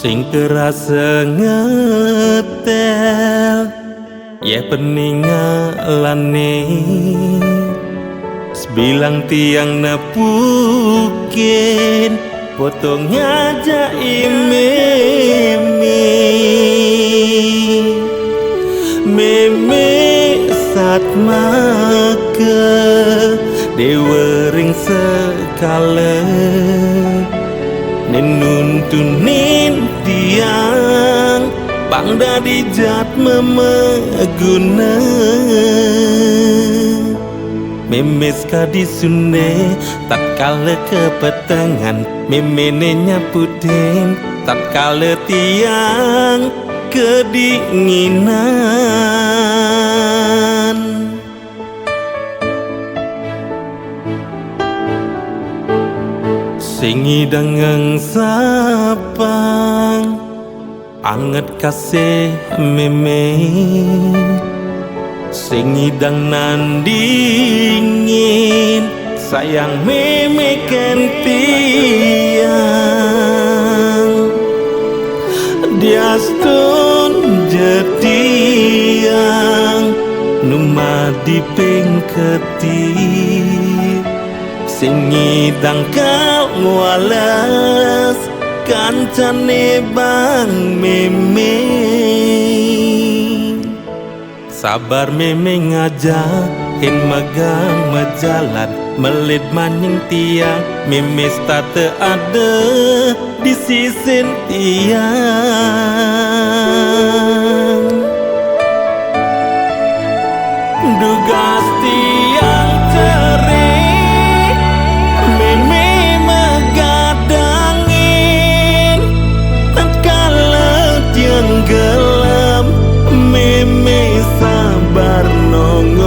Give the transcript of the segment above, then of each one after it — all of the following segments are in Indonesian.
Sing kerasa ngetel ya peninggalane sebilang tiang nepukin potong aja meme saat maka dewering sekala nenuntunin tiang bangda dijat memeguna memes kadisune tatkala kepetengan memene nyaputin tatkala tiang kedinginan singi dengan sapang anget kasih meme singi dang nandingin sayang meme kentiang diastun jetiang numa diping ketir singi dang kau walas kancane bang meme sabar meme ngajak in magang majalan melit maning tiang meme state ada di sisin tiang dugas tiang cerik meme megadangin tatkala tiang gelam meme sabar nongosin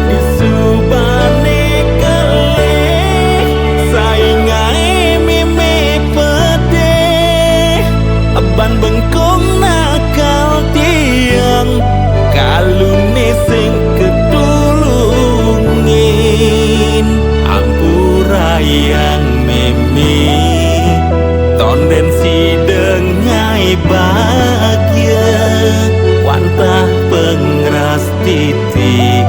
disubane kele saingai meme pede ban bengkong nakal tiang kalune sing ketulungin ampura yang meme tonden si dengai bahagia wantah pengras titik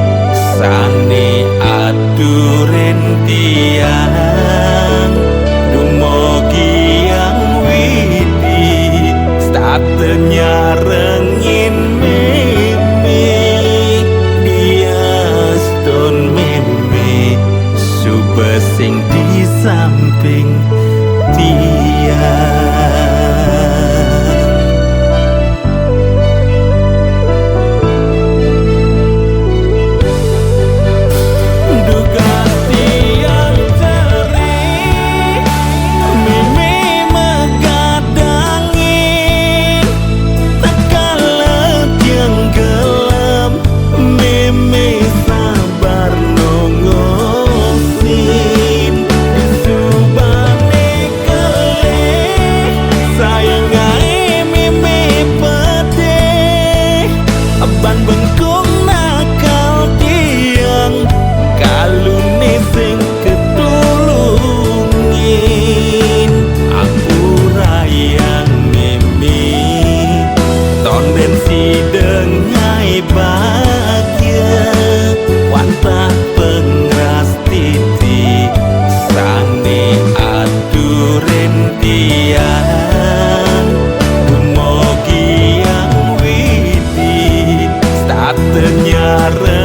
sane aduren tiang dumogi yang widi statenya rengin meme dia stone meme subesing di samping tiang ternyata